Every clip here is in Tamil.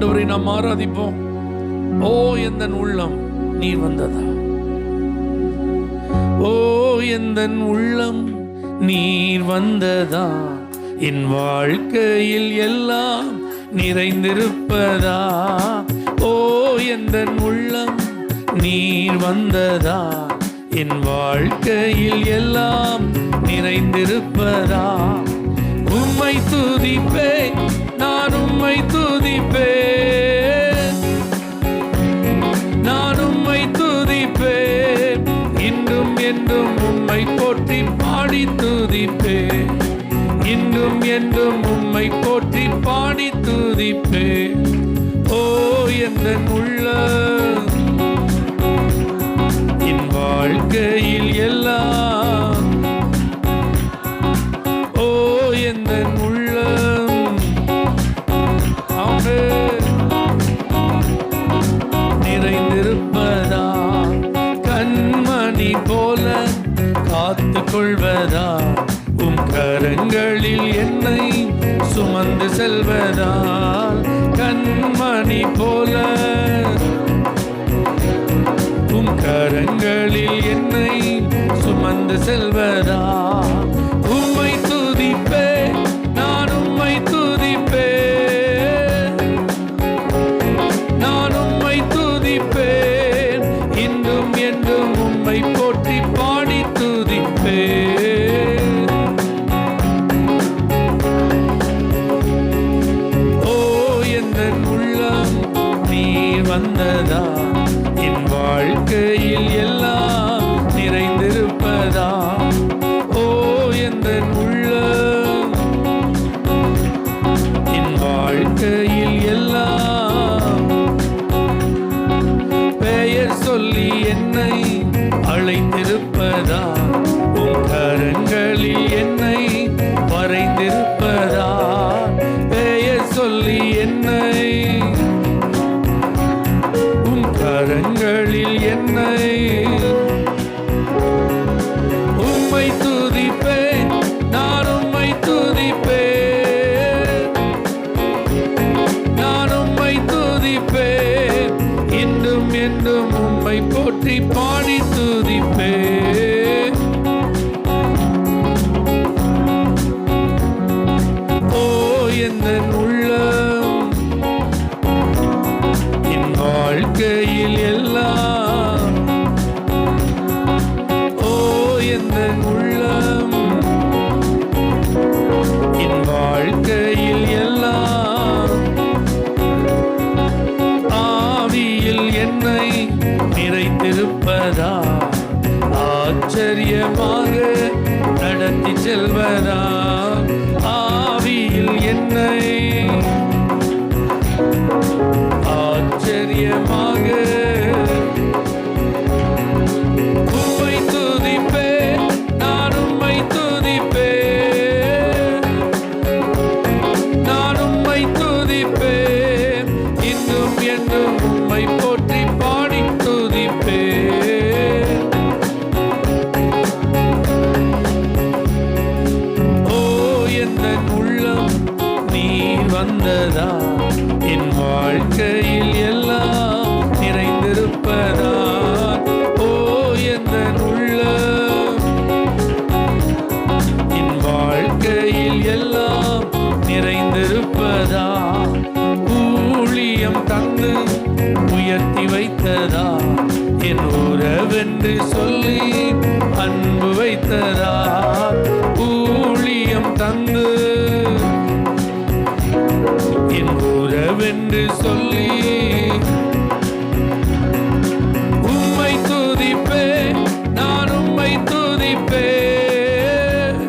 ஆண்டவரை நாம் ஆராதிப்போம். ஓ எந்தன் உள்ளம் நீர் வந்ததா, ஓ எந்தன் உள்ளம் நீர் வந்ததா, என் வாழ்க்கையில் எல்லாம் நிறைந்திருப்பதா. ஓ எந்தன் உள்ளம் நீர் வந்ததா, என் வாழ்க்கையில் எல்லாம் நிறைந்திருப்பதா. உம்மை துதிப்பேன், நான் உம்மை துதிப்பேன், நான் உம்மை துதிப்பேன், இன்றும் என்றும் உம்மை போற்றி பாடி துதிப்பேன், இன்றும் என்றும் உம்மை போற்றி பாடி துதிப்பேன். ஓ எந்தன் உள்ளம் என் வாழ்க்கையில் எல்லாம், ஓ எந்தன் உள்ளம் நிறைந்திருப்பதா, கண்மணி போல காத்து கொள்வதா, உம் கரங்களில் என்னை சுமந்து செல்வதால், கண்மணி போல உம் கரங்களில் என்னை சுமந்து செல்வதா. உம்மை துதிப்பேன், நான் உம்மை துதிப்பேன், நான் உம்மை துதிப்பேன், இன்றும் என்றும் உம்மை போற்றி பாடி துதிப்பேன். ஓ எந்தன் உள்ளம் நீர் வந்ததா, என் வாழ்க்கையில் எல்லாம் நிறைந்திருப்பதா. ஓ எந்தன் உள்ளம் என் வாழ்க்கையில் எல்லாம், பெயர் சொல்லி என்னை அழைத்திருப்பதா, உம் கரங்களில் என்னை வரைந்திருப்பதா. பெயர் சொல்லி என்னை உம் கரங்களில் என்னை, உம்மை துதிப்பேன், நான் உம்மை துதிப்பேன், நான் உம்மை துதிப்பேன், இன்றும் என்றும் உம்மை போற்றி பாடி துதிப்பேன். ஓ எந்தன் உள்ளம் என் வாழ்க்கையில் எல்லாம், ஓ எந்தன் உள்ளம் என் வாழ்க்கையில் எல்லாம், ஆவியில் என்னை நிறைத்திருப்பதா, ஆச்சரியமாக நடத்தி செல்வதா. ஆவியில் என்னை ஆச்சரியமாக, உம்மை துதிப்பேன், நான் உம்மை துதிப்பேன், நான் உம்மை துதிப்பேன், இன்னும் என்றும் உம்மை போற்றி பாடி துதிப்பேன். ஓ எந்தன் உள்ளம் நீர் வந்ததா, என் வாழ்க்கையில் எல்லாம் நிறைந்திருப்பதா. ஓ எந்தன் உள்ளம் என் வாழ்க்கையில் எல்லாம் நிறைந்திருப்பதா. ஊழியம் தந்து உயர்த்தி வைத்ததா, என் உறவென்று சொல்லி அன்பு வைத்ததா. ஊழியம் தந்து என் உறவென்று சொல்லி உம்மை துதிப்பேன், நான் உம்மை துதிப்பேன்,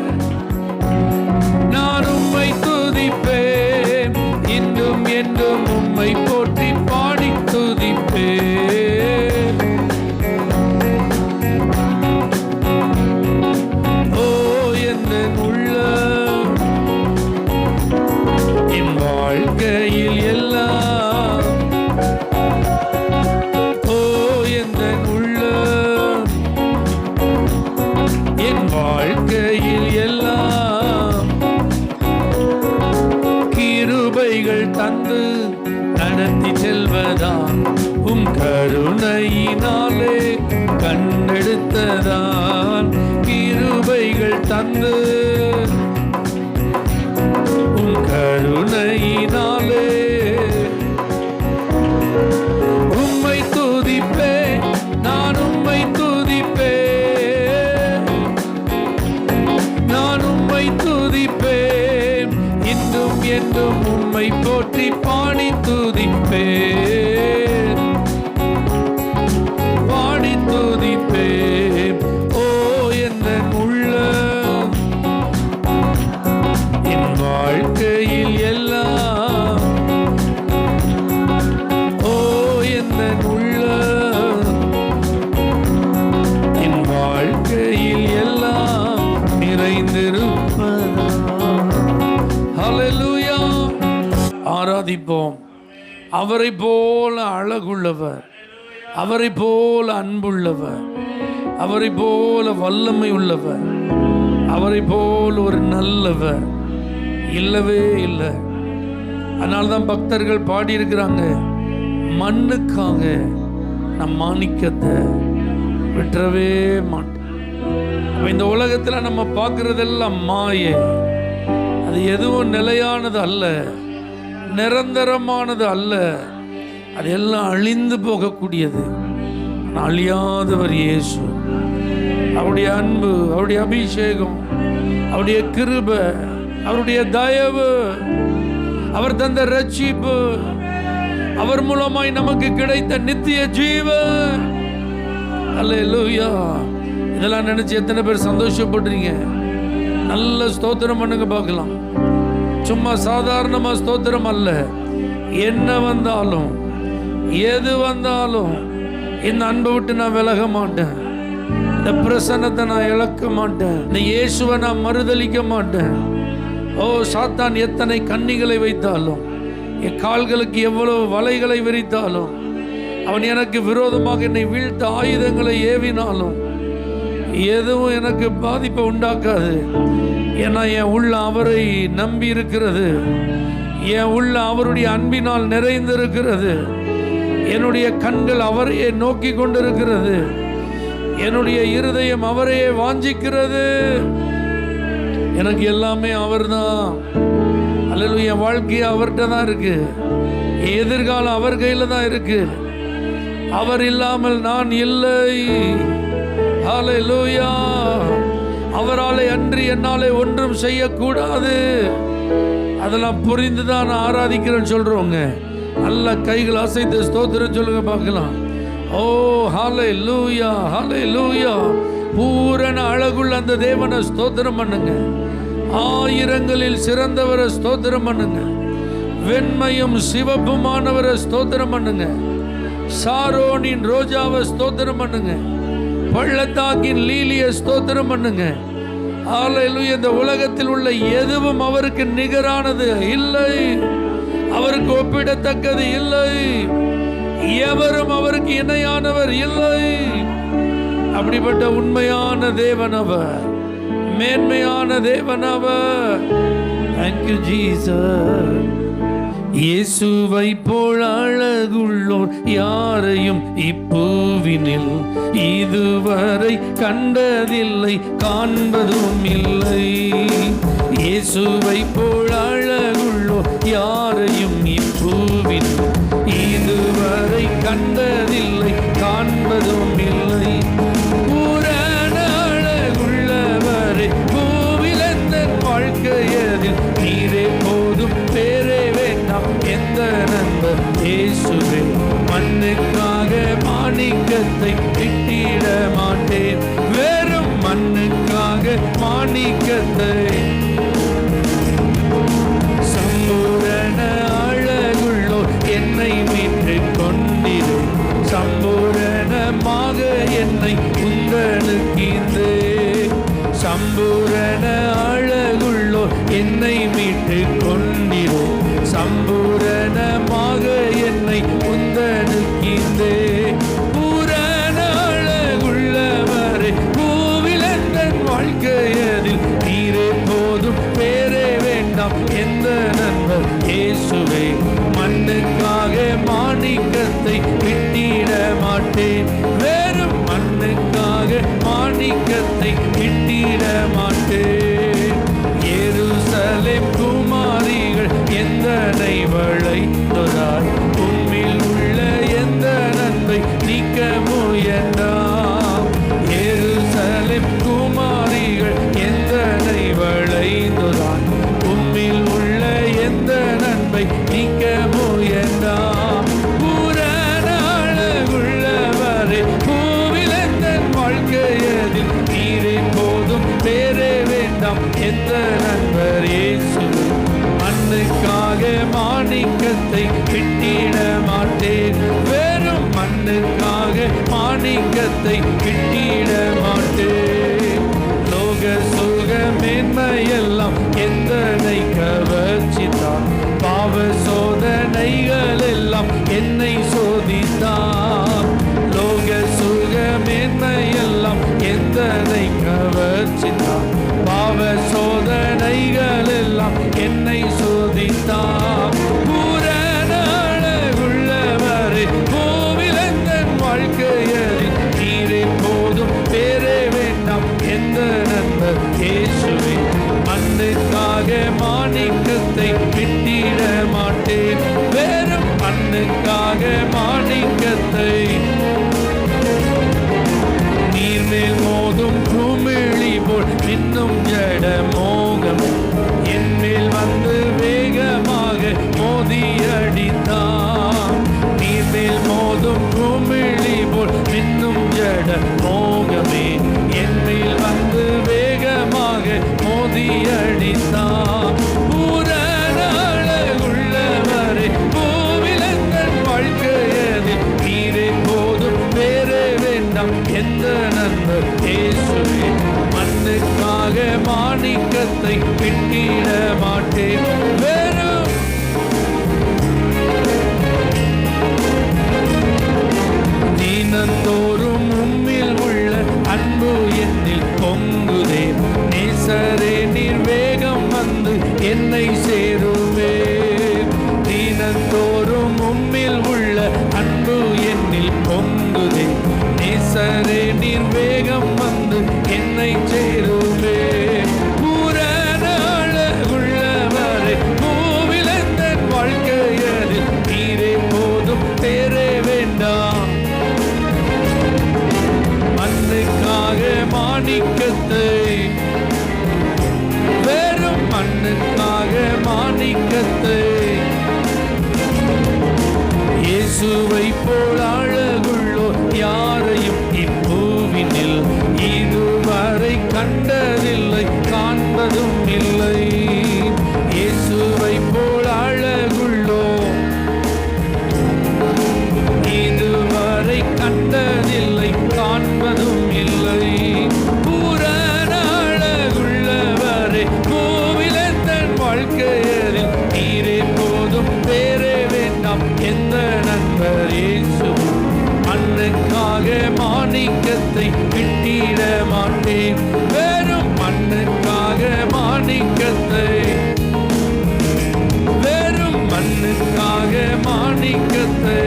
நான் உம்மை துதிப்பேன், இன்றும் என்றும் உம்மை போற்றி பாடி துதிப்பேன். கருணையினாலே கண்டெடுத்ததான் கிருபைகள் தந்து உன் கருணையினாலே உம்மை துதிப்பேன், நான் உம்மை துதிப்பேன், நான் உம்மை துதிப்பேன், இன்னும் என்றும் உம்மை போற்றி பாடி துதிப்பேன், பாடி துதிப்பேன். ஓ என்ன உள்ளம் என் வாழ்க்கையில் எல்லாம், ஓ என்ன உள்ளம் என் வாழ்க்கையில் எல்லாம் நிறைந்திருப்பதா. ஹல்லேலூயா. ஆராதிப்போம். அவரை போல அழகுள்ளவர், அவரை போல அன்புள்ளவர், அவரை போல வல்லமை உள்ளவர், அவரை போல ஒரு நல்லவர் இல்லவே இல்லை. அதனால்தான் பக்தர்கள் பாடியிருக்கிறாங்க, மண்ணுக்காக நம் மாணிக்கத்தை விட்டுறவே மாட்டோம். இந்த உலகத்தில் நம்ம பார்க்கறதெல்லாம் மாயை, அது எதுவும் நிலையானது அல்ல, நிரந்தரமானது அல்ல, அது எல்லாம் அழிந்து போகக்கூடியது. அழியாதவர் இயேசு. அவருடைய அன்பு, அவருடைய அபிஷேகம், அவருடைய கிருபை, அவருடைய தயவு, அவர் தந்த ரட்சிப்பு, அவர் மூலமாய் நமக்கு கிடைத்த நித்திய ஜீவன். அல்லேலூயா. இதெல்லாம் நினைச்சு எத்தனை பேர் சந்தோஷப்படுறீங்க? நல்ல ஸ்தோத்திரம் பண்ணுங்க பார்க்கலாம். சும்மா சாதாரணமா ஸ்தோத்திரம் அல்ல. என்ன வந்தாலும் எது வந்தாலும் இந்த அன்பை விட்டு நான் விலக மாட்டேன், இந்த பிரசன்னத்தை நான் இழக்க மாட்டேன், இந்த இயேசுவை நான் மறுதலிக்க மாட்டேன். ஓ சாத்தான் எத்தனை கண்ணிகளை வைத்தாலும், என் கால்களுக்கு எவ்வளவு வலைகளை விரித்தாலும், அவன் எனக்கு விரோதமாக என்னை வீழ்த்த ஆயுதங்களை ஏவினாலும் எதுவும் எனக்கு பாதிப்பை உண்டாக்காது. ஏன்னா என் உள்ள அவரை நம்பி இருக்கிறது, என் உள்ள அவருடைய அன்பினால் நிறைந்திருக்கிறது, என்னுடைய கண்கள் அவரையே நோக்கி கொண்டிருக்கிறது, என்னுடைய இருதயம் அவரையே வாஞ்சிக்கிறது. எனக்கு எல்லாமே அவர் தான். அல்லேலூயா. என் வாழ்க்கையை அவர்கிட்ட தான் இருக்கு, எதிர்காலம் அவர் கையில் தான் இருக்கு. அவர் இல்லாமல் நான் இல்லை. ஹல்லேலூயா. அவராலே அன்றி என்னாலே ஒன்றும் செய்யக்கூடாது. அதெல்லாம் புரிந்துதான் நான் ஆராதிக்கிறேன்னு சொல்றவங்க நல்ல கைகள் அசைத்து ஸ்தோத்திரம் சொல்லுங்க பார்க்கலாம். ஓ ஹல்லேலூயா, ஹல்லேலூயா. பூரண அழகுள்ள அந்த தேவனை ஸ்தோத்திரம் பண்ணுங்க. ஆயிரங்களில் சிறந்தவரை ஸ்தோத்திரம் பண்ணுங்க. வெண்மையும் சிவப்புமானவரை ஸ்தோத்திரம் பண்ணுங்க. சாரோனின் ரோஜாவை ஸ்தோத்திரம் பண்ணுங்க. பள்ளத்தாக்கின் லீலியை ஸ்தோத்திரம் பண்ணுங்க. ஹல்லேலூயா. இந்த உலகத்தில் உள்ள எதுவும் அவருக்கு நிகரானது இல்லை, அவருக்கு ஒப்பிடத்தக்கது இல்லை, எவரும் அவருக்கு இணையானவர் இல்லை. அப்படிப்பட்ட உண்மையான தேவன் அவர், மேன்மையான தேவன் அவர். Thank you Jesus. இயேசுவை போல் அழகுள்ளோர் யாரையும் இப்பூவினில் இதுவரை கண்டதில்லை, காண்பதும் இல்லை. இயேசுவை போல் அழகுள்ளோர் யாரையும் இப்பூவினில் இதுவரை கண்டதில்லை, காண்பதும் இல்லை. பூரண அழகுள்ளவரே, பூவில் எந்த வாழ்க்கையதில் நீரே போதும், பேரே வேண்டாம் எந்த நண்பர். இயேசுவே, மண்ணுக்காக மாணிக்கத்தை விட்டிட மாட்டேன், வெறும் மண்ணுக்காக மாணிக்கத்தை. சம்பூரண அழகுள்ளோ என்னை மீட்டு கொண்டிரு, சம்பூரணமாக என்னை உந்தனுக்கீந்தே. சம்பூரண அழகுள்ளோ என்னை மீட்டு கொண்டிரு, சம்பூரணமாக என்னை உந்தனுக்கீந்தே. பூரண அழகுள்ளவரே, பூவில் எந்த வாழ்க்கையதில் நீரே போதும், பேரே வேண்டாம் எந்த நண்பர். இயேசுவே, மண்ணுக்காக மாணிக்கத்தை விட்டிட மாட்டேன், மாட்டேன், வெறும் மண்ணுக்காக மாணிக்கத்தை விட்டிட மாட்டேன். எருசலேம் குமாரிகள் எந்தனை வளைந்ததால் உம்மில் உள்ள எந்த நன்மை நீக்க முயன்றாம். எருசலேம் குமாரிகள் எந்தனை வளைந்ததால் உம்மில் உள்ள எந்த நன்மை நீக்க முயன்றாம். பூரணாளகுள்ளவரே பூவில் எந்த வாழ்க்கையதில் நீரே போதும், வேறே வேண்டாம் எந்த நண்பர் இயேசு. மண்ணுக்காக மாணிக்கத்தை விட்டிட மாட்டேன், வெறும் மண்ணுக்காக மாணிக்கத்தை விட்டிட மாட்டேன். லோக சுக மேன்மையெல்லாம் எந்தனை கவர்ச்சித்தான், பாவ சோதனைகள் எல்லாம் என்னை சோதித்தான். லோக சுக மேன்மையெல்லாம் எந்தனை கவர்ச்சித்தான், பாவ சோதனைகள் எல்லாம் என்னை சோதித்தான். பூரணாளகுள்ளவரே பூவில் எந்த வாழ்க்கையதில் நீரே போதும், வேறே வேண்டாம் எந்த நண்பர் இயேசுவே. மண்ணுக்காக மாணிக்கத்தை விட்டிட மாட்டேன், வெறும் மண்ணுக்காக மாணிக்கத்தை. நீர்மேல் மோதும் குமிழி போல் இன்னும் ஜட மோகம் என்மேல் வந்து வேகமாக மோதி அடித்தான். நீர்மேல் மோதும் குமிழி போல் இன்னும் ஜட மோகமே என்மேல் வந்து வேகமாக மோதி அடித்தான். பூரணாளகுள்ளவரே பூவில் எந்த வாழ்க்கையதில் நீரே போதும், வேறே வேண்டாம் எந்த நண்பர் இயேசுவே. மண்ணுக்காக மாணிக்கத்தை விட்டிட மாட்டேன், வெறும் தினந்தோறும் உம்மில் உள்ள அன்பு என்னில் பொங்குதே. நேசரே நீர் வேகம் வந்து என்னை சேருவே. தினந்தோறும் உம்மில் உள்ள அன்பு என்னில் பொங்குதே. நேசரே நீர் வேகம் வந்து என்னை சேருவே. பூரணாளகுள்ளவரே பூவில் எந்த வாழ்க்கையதில் நீரே போதும், வேறே வேண்டாம். மண்ணுக்காக மாணிக்கத்தை, வெறும் மண்ணுக்காக மாணிக்கத்தை. இயேசுவை போல் அழகுள்ளோ யாரையும் இப்பூவினில் இதுவரை கண்டதில்லை, காண்பதும் இல்லை. இயேசுவை போல் அழகுள்ளோ இதுவரை கண்டதில்லை, காண்பதும் இல்லை. பூரணாளகுள்ளவரே பூவில் எந்த வாழ்க்கையதில் நீரே போதும், வேறே வேண்டாம் எந்த நண்பர் இயேசு. மண்ணுக்காக மாணிக்கத்தை விட்டிட மாட்டேன், வெறும் மண்ணுக்காக மாணிக்கத்தை, வெறும் மண்ணுக்காக மாணிக்கத்தை,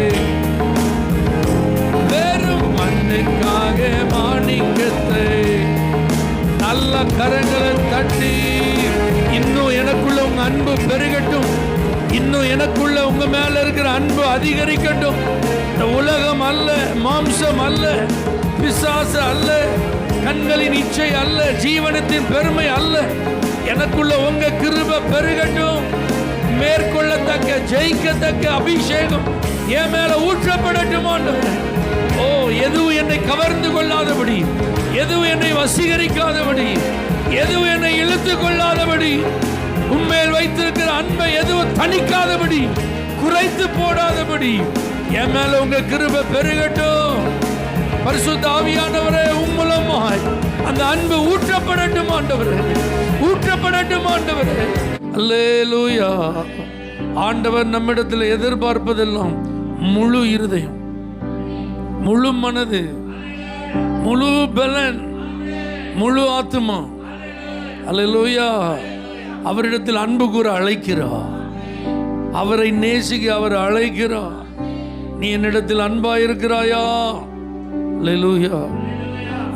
வெறும் மண்ணுக்காக மாணிக்கத்தை. நல்ல கரங்களை தட்டி இன்னும் எனக்குள்ள உங்க அன்பு பெருகட்டும், இன்னும் எனக்குள்ள உங்க மேல இருக்கிற அன்பு அதிகரிக்கட்டும். இந்த உலகம் அல்ல, மாம்சம் அல்ல, பிசாசு அல்ல, கண்களின் இச்சை அல்ல, ஜீவனத்தின் பெருமை அல்ல, எனக்குள்ள உங்க கிருபை பெருகட்டும். மேற்கொள்ளத்தக்க ஜெயிக்கத்தக்க அபிஷேகம் என் மேல ஊற்றப்படட்டும் ஆண்டவரே. ஓ, எதுவும் என்னை கவர்ந்து கொள்ளாதபடி, எதுவும் என்னை வசீகரிக்காதபடி, எதுவும் என்னை இழுத்து கொள்ளாதபடி, உண்மையில் வைத்திருக்கிற அன்பை எதுவும் தணிக்காதபடி, குறைத்து போடாதபடி என் மேல உங்க கிருபை பெருகட்டும். பரிசுத்த ஆவியானவரே, உம்மூலமாய் அந்த அன்பு ஊற்றப்படட்டும் ஆண்டவரே, ஊற்றப்படட்டும் ஆண்டவரே. அல்லேலூயா. ஆண்டவர் நம்மிடத்தில் எதிர்பார்ப்பதெல்லாம் முழு இருதயம், முழு மனது, முழு பலன், முழு ஆத்துமா. அல்லேலூயா. அவரிடத்தில் அன்பு கூற அழைக்கிறார், அவரை நேசிக்க அவர் அழைக்கிறார். நீ என்னிடத்தில் அன்பா இருக்கிறாயா? அல்லேலூயா.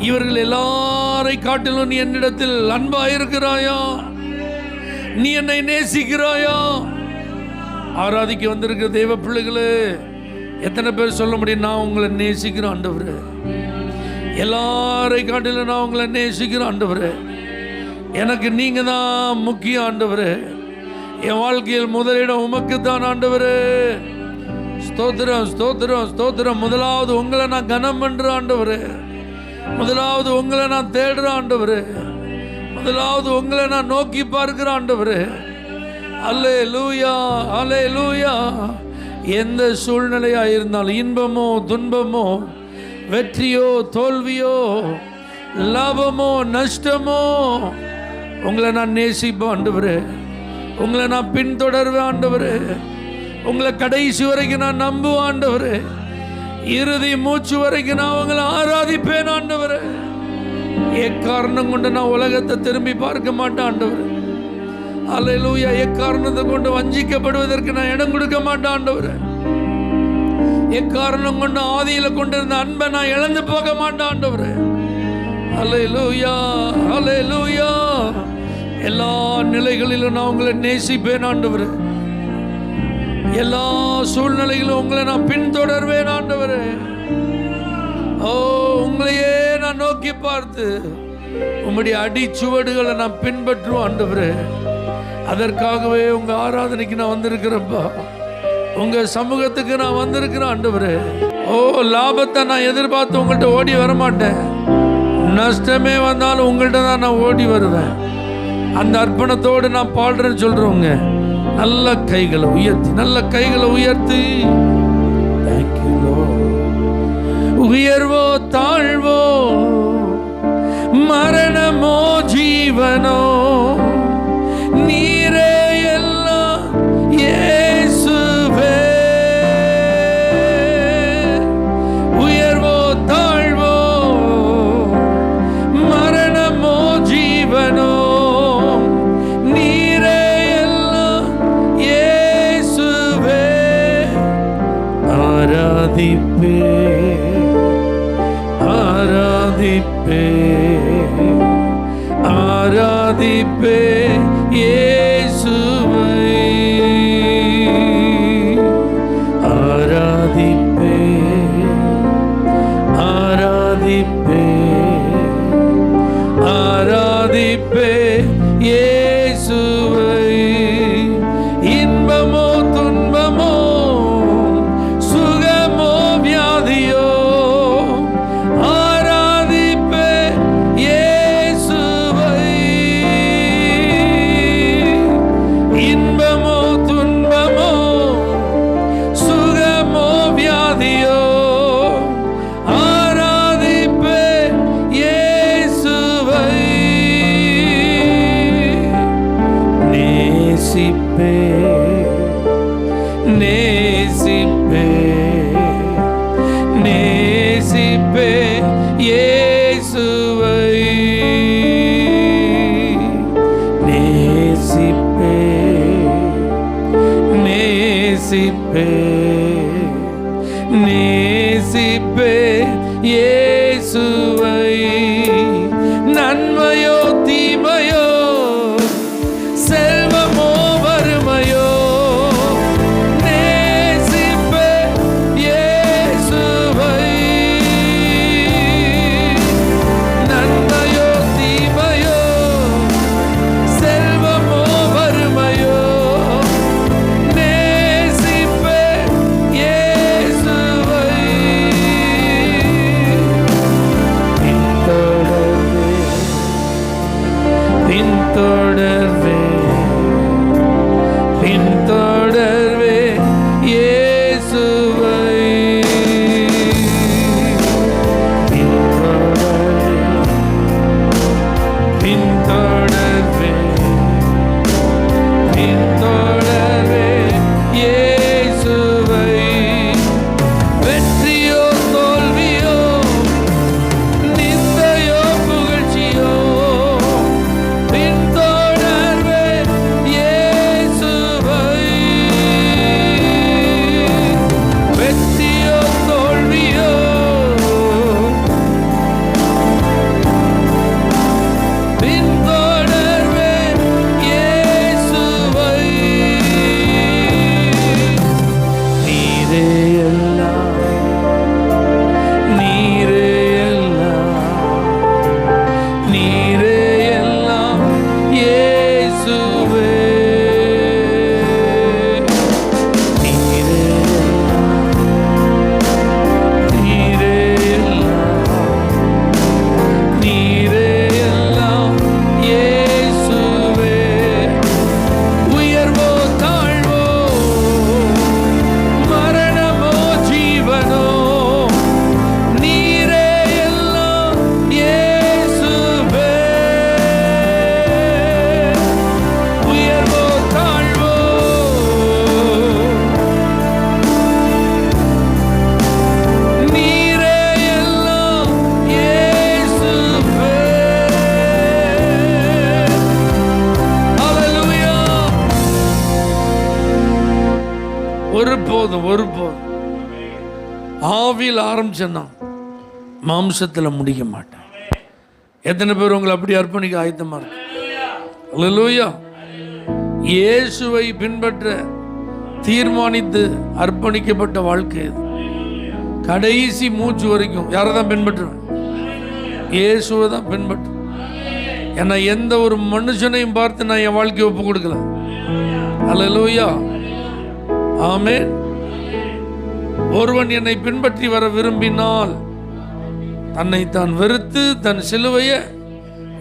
இவர்கள் எல்லாரை காட்டிலும் நீ என்னிடத்தில் அன்பா இருக்கிறாயா? நீ என்னை நேசிக்கிறாயா? ஆராதிக்க வந்திருக்கிற தேவ பிள்ளைகளே, எத்தனை பேர் சொல்ல முடியும், நான் உங்களை நேசிக்கிறேன் ஆண்டவரே, எல்லாரை காட்டிலும் நான் உங்களை நேசிக்கிறேன் ஆண்டவரே, எனக்கு நீங்க தான் முக்கியம் ஆண்டவரே, என் வாழ்க்கையில் முதலிடம் உமக்கு தான் ஆண்டவரே. ஸ்தோத்திரம் ஸ்தோத்திரம் ஸ்தோத்திரம். முதலாவது உங்களை நான் கனம் பண்றேன் ஆண்டவரே, முதலாவது உங்களை நான் தேடுறேன் ஆண்டவரே, முதலாவது உங்களை நான் நோக்கி பார்க்கிறேன் ஆண்டவரே. அல்லேலூயா அல்லேலூயா. எந்த சூழ்நிலையா இருந்தாலும், இன்பமோ துன்பமோ, வெற்றியோ தோல்வியோ, லாபமோ நஷ்டமோ, உங்களை நான் நேசிப்பேன் ஆண்டவரே, உங்களை நான் பின்தொடர்வேன் ஆண்டவரே, உங்களை கடைசி வரைக்கும் நான் நம்புவேன் ஆண்டவரே, இறுதி மூச்சு வரைக்கும் நான் உங்களை ஆராதிப்பேன் ஆண்டவரே. எக்காரணம் கொண்டு நான் உலகத்தை திரும்பி பார்க்க மாட்டேன் ஆண்டவரே. அல்லேலூயா. எக்காரணத்தை கொண்டு வஞ்சிக்கப்படுவதற்கு நான் இடம் கொடுக்க மாட்டேன் ஆண்டவரே. எக்காரணம் கொண்டு ஆதியில கொண்டிருந்த அன்பை நான் இழந்து போக மாட்டேன் ஆண்டவரே. அல்லேலூயா அல்லேலூயா. எல்லா நிலைகளிலும் நான் உங்களை நேசிப்பேன் ஆண்டவரே, எல்லா சூழ்நிலைகளும் உங்களை நான் பின்தொடர்வேன் ஆண்டவரே. ஓ, உங்களையே நான் நோக்கி பார்த்து உம்முடைய அடிச்சுவடுகளை நான் பின்பற்றுவேன் ஆண்டவரே. அதற்காகவே உங்க ஆராதனைக்கு நான் வந்திருக்கிறேன்ப்பா, உங்க சமூகத்துக்கு நான் வந்திருக்கிறேன் ஆண்டவரே. ஓ, லாபத்தை நான் எதிர்பார்த்து உங்கள்கிட்ட ஓடி வரமாட்டேன், நஷ்டமே வந்தாலும் உங்கள்கிட்ட தான் நான் ஓடி வருவேன். அந்த அர்ப்பணத்தோடு நான் பாடுறேன்னு சொல்றவங்க நல்ல கைகளை உயர்த்தி, நல்ல கைகளை உயர்த்தி. Thank you Lord. உயர்வோ தாழ்வோ, மரணமோ ஜீவனோ, நீரே எல்லாம் இயேசுவே. உயர்வோ தாழ்வோ, மரணமோ ஜீவனோ, ஆராதிப்பே ஆராதிப்பே ஆராதிப்பே இயேசுவை. ஆராதிப்பே ஆராதிப்பே ஆராதிப்பே இயேசுவை. இன்பமோ துன்பமோ, சுகமோ வியாதியோ, ஆராதிப்பே இயேசுவை. இன்பமோ துன்பமோ, சுகமோ வியாதியோ, ஆராதிப்பே இயேசுவை. நேசிப்பே நேசிப்பே நேசிப்பே இயேசுவை. நேசிப்பே நேசிப்பே நேசிப்பே இயேசுவை. நன்மையோ தீமையோ, செல்வமோ வறுமையோ, நேசிப்பே இயேசுவை. நன்மையோ தீமையோ, செல்வமோ வறுமையோ, நேசிப்பே இயேசுவை. ஒருபோதும் ஆவியில் ஆரம்பிச்சேன்னா மாம்சத்தில் முடிக்க மாட்டேன். எத்தனை பேர் உங்களை அப்படி அர்ப்பணிக்க ஆயத்தமா இருக்கு? அல்லேலூயா. இயேசுவை பின்பற்ற தீர்மானித்து அர்ப்பணிக்கப்பட்ட வாழ்க்கை இது. கடைசி மூச்சு வரைக்கும் யாரை தான் பின்பற்றுவேன்? இயேசுவை தான் பின்பற்றுவேன். ஏன்னா எந்த ஒரு மனுஷனையும் பார்த்து நான் என் வாழ்க்கையை ஒப்பு கொடுக்கல. அல்லேலூயா, ஆமென். ஒருவன் என்னை பின்பற்றி வர விரும்பினால் தன்னை தான் வெறுத்து தன் சிலுவையை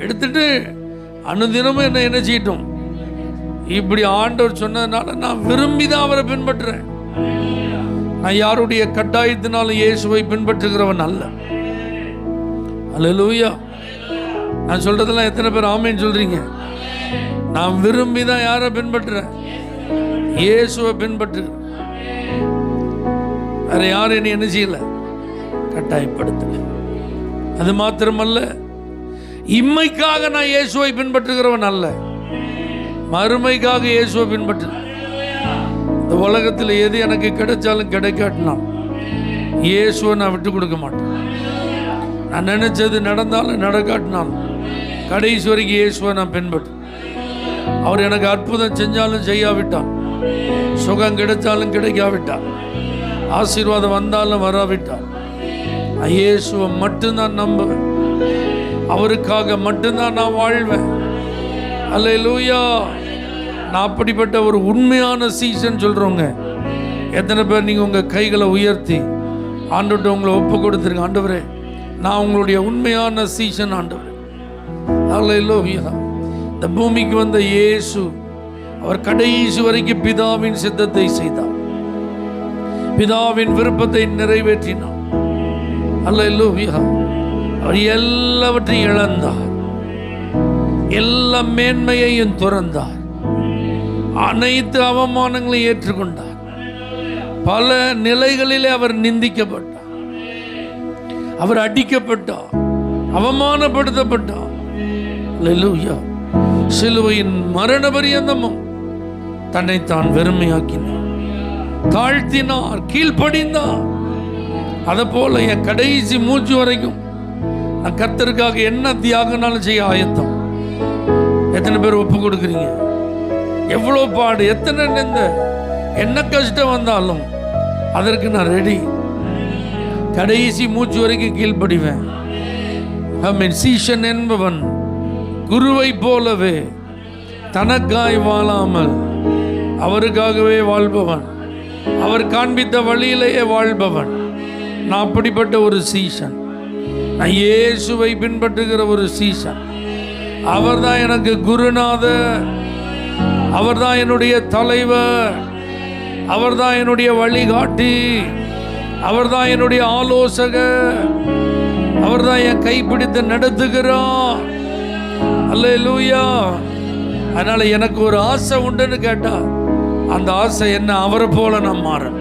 எடுத்துட்டு அனுதினமும் என்ன செய்யட்டும். இப்படி ஆண்டவர் சொன்னதுனால நான் விரும்பி தான் அவரை பின்பற்றுறேன். நான் யாருடைய கட்டாயத்தினாலும் இயேசுவை பின்பற்றுகிறவன் அல்ல. அல்லேலூயா. நான் சொல்றதெல்லாம் எத்தனை பேர் ஆமேன்னு சொல்றீங்க? நான் விரும்பி தான் யாரை பின்பற்றுறேன்? இயேசுவை பின்பற்றுகிறேன். வேற யாரும் என்ன செய்யல, கட்டாயப்படுத்தல. அது மாத்திரமல்ல, இம்மைக்காக நான் இயேசுவை பின்பற்றுகிறவன் அல்ல, மறுமைக்காக இயேசுவை பின்பற்று. இந்த உலகத்தில் எது எனக்கு கிடைச்சாலும் கிடைக்காட்டினாலும் இயேசுவை நான் விட்டு கொடுக்க மாட்டேன். நான் நினைச்சது நடந்தாலும் நடக்காட்டினாலும் கடைசி வரைக்கும் இயேசுவை நான் பின்பற்று. அவர் எனக்கு அற்புதம் செஞ்சாலும் செய்யாவிட்டான், சுகம் கிடைச்சாலும் கிடைக்காவிட்டான், ஆசீர்வாதம் வந்தாலும் வராவிட்டான், நான் இயேசுவை மட்டும்தான் நம்புவேன். அவருக்காக மட்டும்தான் நான் வாழ்வேன். அல்லேலூயா. நான் அப்படிப்பட்ட ஒரு உண்மையான சீசன் சொல்றவங்க எத்தனை பேர் நீங்க உங்க கைகளை உயர்த்தி ஆண்டவர்கிட்ட உங்களை ஒப்பு கொடுத்துருங்க. ஆண்டவரே, நான் உங்களுடைய உண்மையான சீசன் ஆண்டவரே. அல்லேலூயா. இந்த பூமிக்கு வந்த இயேசு அவர் கடைசி வரைக்கும் பிதாவின் சித்தத்தை செய்தார், பிதாவின் விருப்பத்தை நிறைவேற்றினார். அல்லேலூயா. அவர் எல்லாவற்றையும் இழந்தார், எல்லா மேன்மையையும் துறந்தார், அனைத்து அவமானங்களையும் ஏற்றுக்கொண்டார், பல நிலைகளிலே அவர் நிந்திக்கப்பட்டார், அவர் அடிக்கப்பட்டார், அவமானப்படுத்தப்பட்டார். அல்லேலூயா. சிலுவையின் மரண பரியந்தமும் தன்னைத்தான் வெறுமையாக்கினார், தாழ்த்தினார், கீழ்ப்படிந்தார். அதை போல என் கடைசி மூச்சு வரைக்கும் நான் கர்த்தருக்காக என்ன தியாகனாலும் செய்ய ஆயத்தம். எத்தனை பேர் ஒப்பு கொடுக்குறீங்க? எவ்வளோ பாடு, எத்தனை என்ன கஷ்டம் வந்தாலும் அதற்கு நான் ரெடி. கடைசி மூச்சு வரைக்கும் கீழ்ப்படிவேன். சீஷன் என்பவன் குருவை போலவே தனக்காய் வாழாமல் அவருக்காகவே வாழ்பவன், அவர் காண்பித்த வழியிலேயே வாழ்பவன். நான் அப்படிப்பட்ட ஒரு சீஷன். நான் இயேசுவை பின்பற்றுகிற ஒரு சீஷன். அவர்தான் எனக்கு குருநாதர், அவர்தான் என்னுடைய தலைவர், அவர்தான் என்னுடைய வழிகாட்டி, அவர்தான் என்னுடைய ஆலோசகர், அவர்தான் என் கைப்பிடித்து நடத்துகிறார். அல்லேலூயா. அதனால எனக்கு ஒரு ஆசை உண்டுன்னு கேட்டா அந்த ஆசை என்ன? அவரை போல நான் மாறேன்.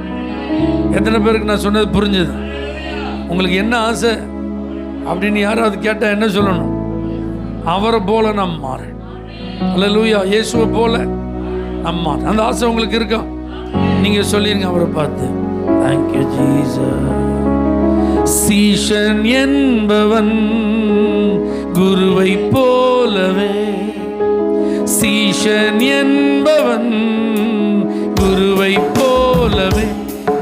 எத்தனை பேருக்கு நான் சொன்னது புரிஞ்சது? உங்களுக்கு என்ன ஆசை அப்படின்னு யாராவது கேட்டா என்ன சொல்லணும்? அவரை போல நான் மாறேன். அல்லேலூயா. இயேசுவை போல நான் மாறேன். அந்த ஆசை உங்களுக்கு இருக்கா? நீங்க சொல்லிருங்க அவரை பார்த்து, தேங்க்யூ ஜீசஸ். சீஷன் என்பவன் குருவை போலவே, சீஷன் என்பவன் குருவை போலவே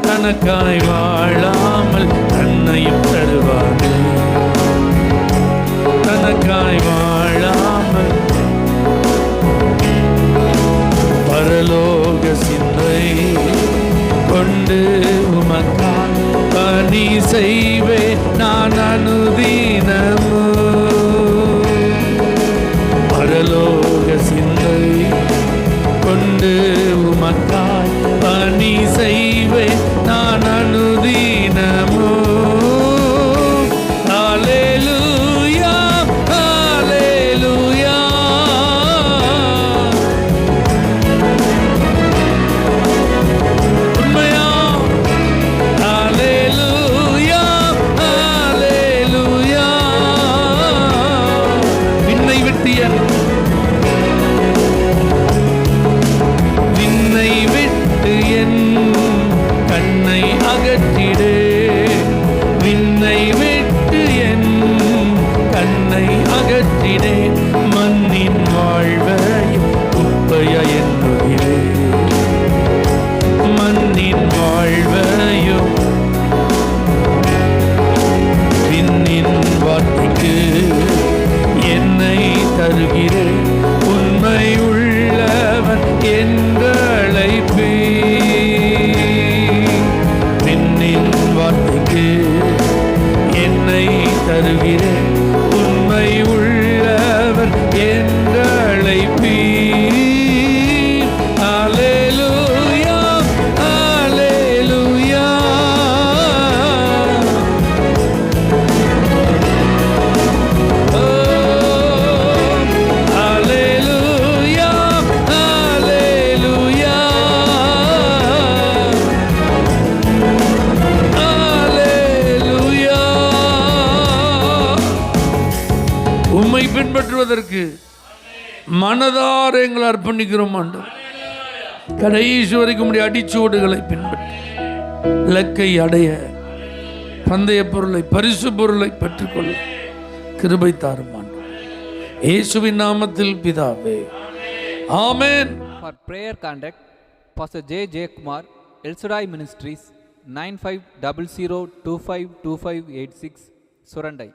தனக்காய் வாழாமல் தன்னையும் தருவானே, தனக்காய் வாழாமல் பரலோக சிந்தை கொண்டு உமக்காய் பணி செய்வே நான் அனுதினமோ. பரலோக சிந்தை கொண்டு உமக்காய் பணி செய்வே நான் அனுதினமோ. ஹல்லேலூயா, ஹல்லேலூயா. உண்மையா? ஹல்லேலூயா, ஹல்லேலூயா. விண்ணை விட்டிய என்னை அகற்றினேன், மண்ணின் வாழ்வையும் குப்பையா எண்ணுகிறேன். மண்ணின் வாழ்வையும் விண்ணின் வார்த்தைக்கு என்னை தருகிறேன். உண்மை உள்ளவன் என்றழைப்பே, விண்ணின் வார்த்தைக்கு என்னை தருகிறேன். உண்மை உள்ளவன் என்றழைப்பே. அல்லேலூயா, அல்லேலூயா. அல்லேலூயா, அல்லேலூயா. அல்லேலூயா. உம்மை பின்பற்றுவதற்கு மனதார எங்களை அர்ப்பணிக்கிறோம் ஆண்டவர். கடைசி வரைக்கும் உடைய அடிச்சுவடுகளை பின்பற்றி இலக்கை அடைய, பந்தய பொருளை, பரிசு பொருளை பெற்றுக்கொள்ள கிருபை தாரும் ஆண்டவர். இயேசுவின் நாமத்தில் பிதாவே, ஆமென். For prayer contact, Pastor J. J. Kumar, El Shaddai Ministries, 9500252586, Surandai.